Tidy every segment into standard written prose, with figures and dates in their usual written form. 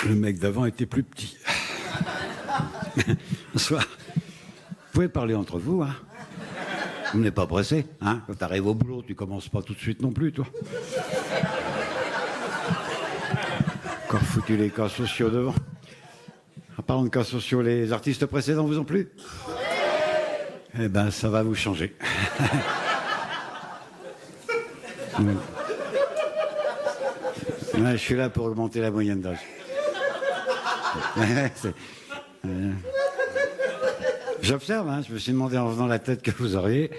Le mec d'avant était plus petit. Bonsoir. Vous pouvez parler entre vous, hein? Vous n'êtes pas pressé, hein? Quand t'arrives au boulot, tu commences pas tout de suite non plus, toi. Encore foutu les cas sociaux devant. En parlant de cas sociaux, les artistes précédents vous ont plu? Eh ben, ça va vous changer. Ouais, je suis là pour augmenter la moyenne d'âge. J'observe, hein, je me suis demandé en venant la tête que vous auriez.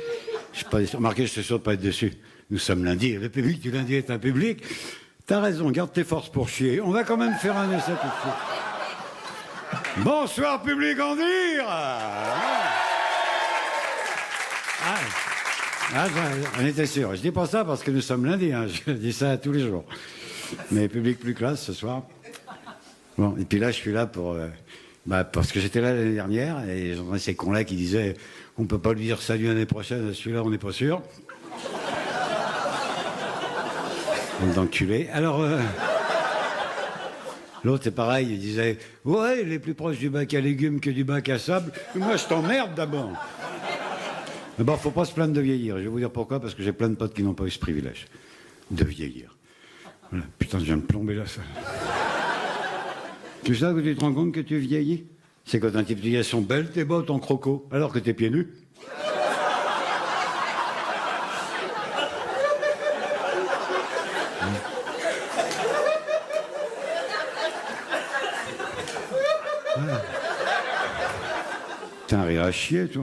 Je pas remarqué, je suis sûr de pas être déçu. Nous sommes lundi, et le public du lundi est un public. T'as raison, garde tes forces pour chier. On va quand même faire un essai tout de suite. Bonsoir, public en dire. On était sûr. Je dis pas ça parce que nous sommes lundi, hein. Je dis ça tous les jours. Mais public plus classe ce soir. Bon, et puis là, je suis là pour... parce que j'étais là l'année dernière, et j'entendais ces cons-là qui disaient « On peut pas lui dire salut l'année prochaine, celui-là, on n'est pas sûr. » D'enculé. Alors, l'autre, c'est pareil, il disait « Ouais, il est plus proche du bac à légumes que du bac à sable. Moi, je t'emmerde d'abord. » Mais bon, faut pas se plaindre de vieillir. Je vais vous dire pourquoi, parce que j'ai plein de potes qui n'ont pas eu ce privilège de vieillir. Voilà. Putain, je viens de plomber la salle. Tu sais que tu te rends compte que tu vieillis? C'est quand un type te dit elles sont belles tes bottes en croco, alors que t'es pieds nus. T'as un rire à chier, toi.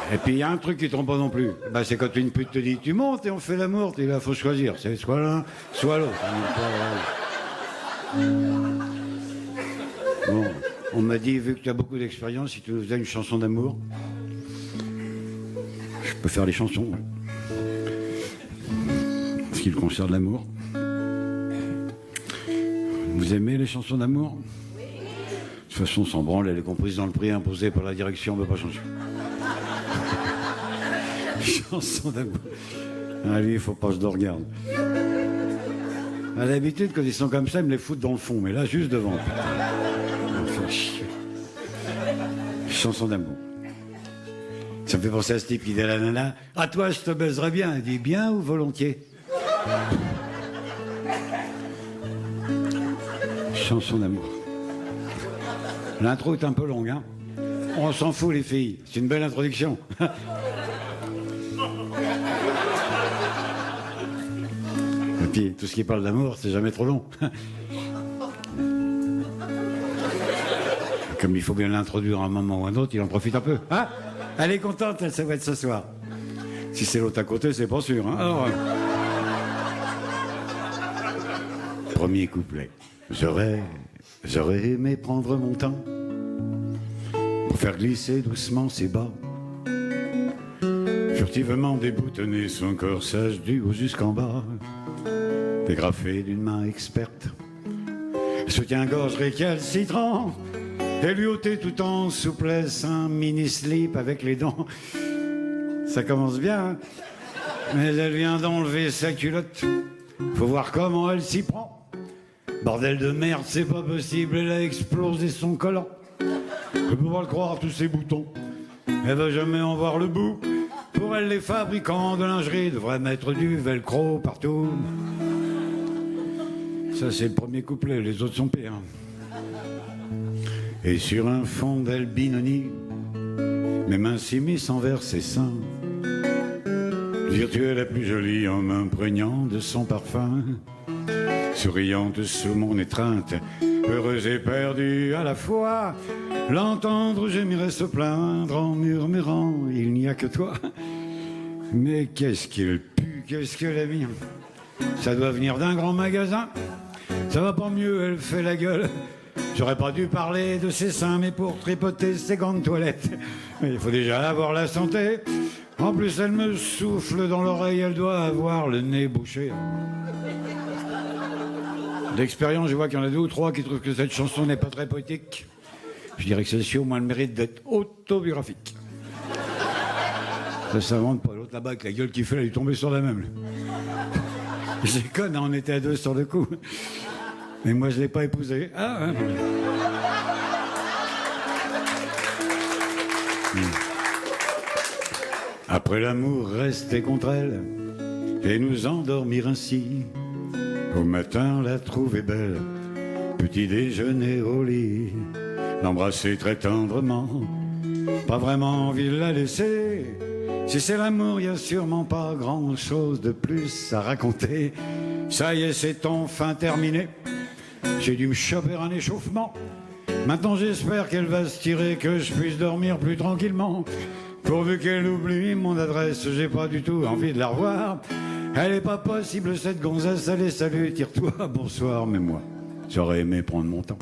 Et puis il y a un truc qui trompe pas non plus. C'est quand une pute te dit tu montes et on fait l'amour, et là faut choisir. C'est soit l'un, soit l'autre. Bon, on m'a dit, vu que tu as beaucoup d'expérience, si tu nous faisais une chanson d'amour, je peux faire les chansons. Ce qui concerne l'amour. Vous aimez les chansons d'amour? De toute façon, sans branle, elle est comprise dans le prix imposé par la direction, on ne peut pas changer. Chanson d'amour. Ah, lui, il faut pas que je le regarde. À l'habitude, quand ils sont comme ça, ils me les foutent dans le fond, mais là, juste devant. Enfin, chier. Chanson d'amour. Ça me fait penser à ce type qui dit à la nana « À toi, je te baiserais bien. » Elle dit « Bien ou volontiers ?» Chanson d'amour. L'intro est un peu longue, hein? On s'en fout, les filles. C'est une belle introduction. Et puis, tout ce qui parle d'amour, c'est jamais trop long. Comme il faut bien l'introduire à un moment ou à un autre, il en profite un peu. Hein? Elle est contente, elle va être ce soir. Si c'est l'autre à côté, c'est pas sûr. Hein? Alors, premier couplet. J'aurais aimé prendre mon temps pour faire glisser doucement ses bas, furtivement déboutonner son corsage du haut jusqu'en bas, dégrafé d'une main experte, soutien-gorge récalcitrant, et lui ôter tout en souplesse un mini-slip avec les dents. Ça commence bien, hein? Mais elle vient d'enlever sa culotte. Faut voir comment elle s'y prend. Bordel de merde, c'est pas possible, elle a explosé son collant. Je peux pas le croire, tous ces boutons. Elle va jamais en voir le bout. Pour elle, les fabricants de lingerie devraient mettre du velcro partout. Ça, c'est le premier couplet, les autres sont pires. Et sur un fond d'albinonie, mes mains s'immiscent envers ses seins. Virtuelle la plus jolie en m'imprégnant de son parfum. Souriante sous mon étreinte, heureuse et perdue à la fois. L'entendre gémirait se plaindre en murmurant « Il n'y a que toi ». Mais qu'est-ce qu'il pue, qu'est-ce qu'elle a mis. Ça doit venir d'un grand magasin. Ça va pas mieux, elle fait la gueule. J'aurais pas dû parler de ses seins, mais pour tripoter ses gants de toilette. Mais il faut déjà avoir la santé. En plus, elle me souffle dans l'oreille, elle doit avoir le nez bouché. D'expérience, je vois qu'il y en a 2 ou 3 qui trouvent que cette chanson n'est pas très poétique. Je dirais que celle-ci, au moins, le mérite d'être autobiographique. Ça s'invente pas. L'autre là-bas, avec la gueule qu'il fait, elle est tombée sur la même. J'ai conne, on était à 2 sur le coup. Mais moi, je l'ai pas épousée. Ah, hein. Après l'amour, rester contre elle et nous endormir ainsi. Au matin, la trouver belle, petit déjeuner au lit, l'embrasser très tendrement, pas vraiment envie de la laisser. Si c'est l'amour, y a sûrement pas grand-chose de plus à raconter. Ça y est, c'est enfin terminé. J'ai dû me choper un échauffement. Maintenant, j'espère qu'elle va se tirer, que je puisse dormir plus tranquillement. Pourvu qu'elle oublie mon adresse, j'ai pas du tout envie de la revoir. Elle est pas possible cette gonzesse, allez salut, tire-toi, bonsoir, mais moi, j'aurais aimé prendre mon temps.